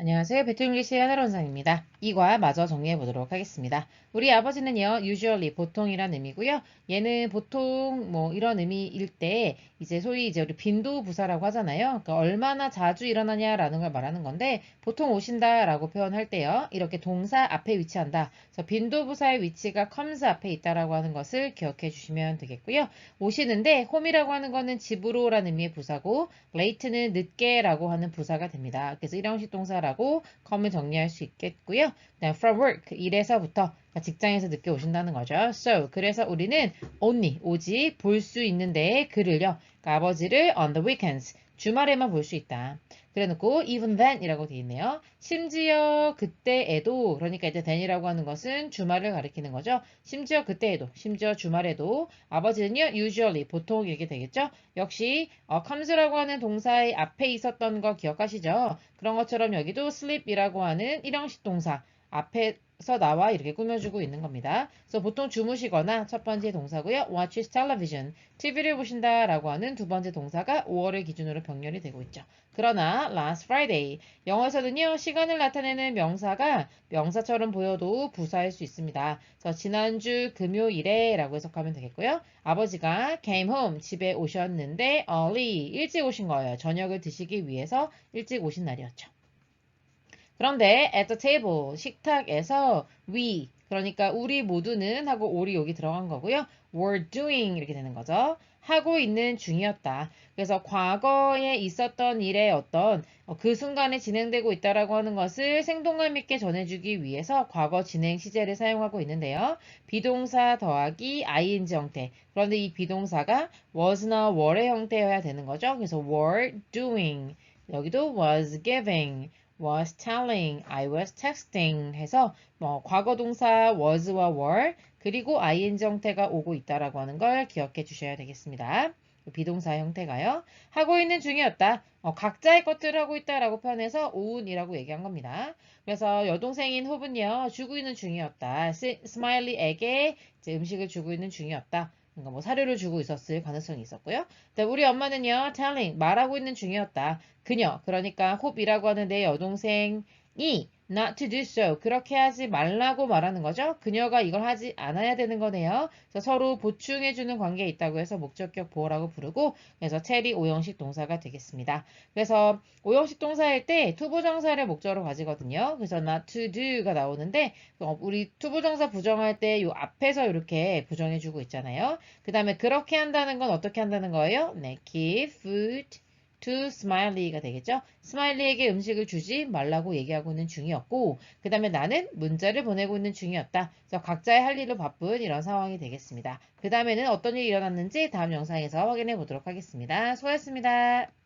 안녕하세요. 배틀잉글리시의 하나로 원상입니다. 이과 마저 정리해 보도록 하겠습니다. 우리 아버지는요, usually, 보통이란 의미고요. 얘는 보통 뭐 이런 의미일 때 이제 소위 이제 우리 빈도부사라고 하잖아요. 그러니까 얼마나 자주 일어나냐라는 걸 말하는 건데 보통 오신다라고 표현할 때요. 이렇게 동사 앞에 위치한다. 그래서 빈도부사의 위치가 comes 앞에 있다라고 하는 것을 기억해 주시면 되겠고요. 오시는데 home이라고 하는 거는 집으로라는 의미의 부사고 late는 늦게라고 하는 부사가 됩니다. 그래서 일형식 동사라고 come을 정리할 수 있겠고요. 그다음 from work, 일에서부터 직장에서 늦게 오신다는 거죠. So, 그래서 우리는 only, 오직 볼 수 있는데 그를요. 그러니까 아버지를 on the weekends, 주말에만 볼 수 있다. 그래놓고 even then 이라고 되어 있네요. 심지어 그때에도, 그러니까 이제 then이라고 하는 것은 주말을 가리키는 거죠. 심지어 그때에도, 심지어 주말에도 아버지는요, usually, 보통 이렇게 되겠죠. 역시 comes라고 하는 동사의 앞에 있었던 거 기억하시죠? 그런 것처럼 여기도 sleep이라고 하는 일형식 동사 앞에서 나와 이렇게 꾸며주고 있는 겁니다. 그래서 보통 주무시거나 첫 번째 동사고요. watch television, TV를 보신다 라고 하는 두 번째 동사가 5월을 기준으로 병렬이 되고 있죠. 그러나 last Friday, 영어에서는요. 시간을 나타내는 명사가 명사처럼 보여도 부사일 수 있습니다. 그래서 지난주 금요일에 라고 해석하면 되겠고요. 아버지가 came home, 집에 오셨는데 early, 일찍 오신 거예요. 저녁을 드시기 위해서 일찍 오신 날이었죠. 그런데 at the table, 식탁에서 we, 그러니까 우리 모두는 하고 올이 여기 들어간 거고요. were doing 이렇게 되는 거죠. 하고 있는 중이었다. 그래서 과거에 있었던 일의 어떤 그 순간에 진행되고 있다라고 하는 것을 생동감 있게 전해주기 위해서 과거 진행 시제를 사용하고 있는데요. 비동사 더하기 ing 형태. 그런데 이 비동사가 was나 were의 형태여야 되는 거죠. 그래서 were doing. 여기도 was giving. was telling, I was texting 해서 뭐 과거 동사 was와 were 그리고 ing 형태가 오고 있다라고 하는 걸 기억해 주셔야 되겠습니다. 비동사 형태가요. 하고 있는 중이었다. 각자의 것들을 하고 있다라고 표현해서 오운이라고 얘기한 겁니다. 그래서 여동생인 홉은요. 주고 있는 중이었다. 스마일리에게 이제 음식을 주고 있는 중이었다. 그러니까 뭐 사료를 주고 있었을 가능성이 있었고요. 우리 엄마는요. telling, 말하고 있는 중이었다. 그녀, 그러니까 홉이라고 하는 내 여동생이 not to do so, 그렇게 하지 말라고 말하는 거죠. 그녀가 이걸 하지 않아야 되는 거네요. 그래서 서로 보충해주는 관계에 있다고 해서 목적격 보어라고 부르고, 그래서 tell이 오형식 동사가 되겠습니다. 그래서 오형식 동사일 때 투부정사를 목적으로 가지거든요. 그래서 not to do가 나오는데 우리 투부정사 부정할 때 요 앞에서 이렇게 부정해주고 있잖아요. 그 다음에 그렇게 한다는 건 어떻게 한다는 거예요? 네, give food to smiley가 되겠죠. 스마일리에게 음식을 주지 말라고 얘기하고 있는 중이었고 그 다음에 나는 문자를 보내고 있는 중이었다. 그래서 각자의 할 일로 바쁜 이런 상황이 되겠습니다. 그 다음에는 어떤 일이 일어났는지 다음 영상에서 확인해 보도록 하겠습니다. 수고하셨습니다.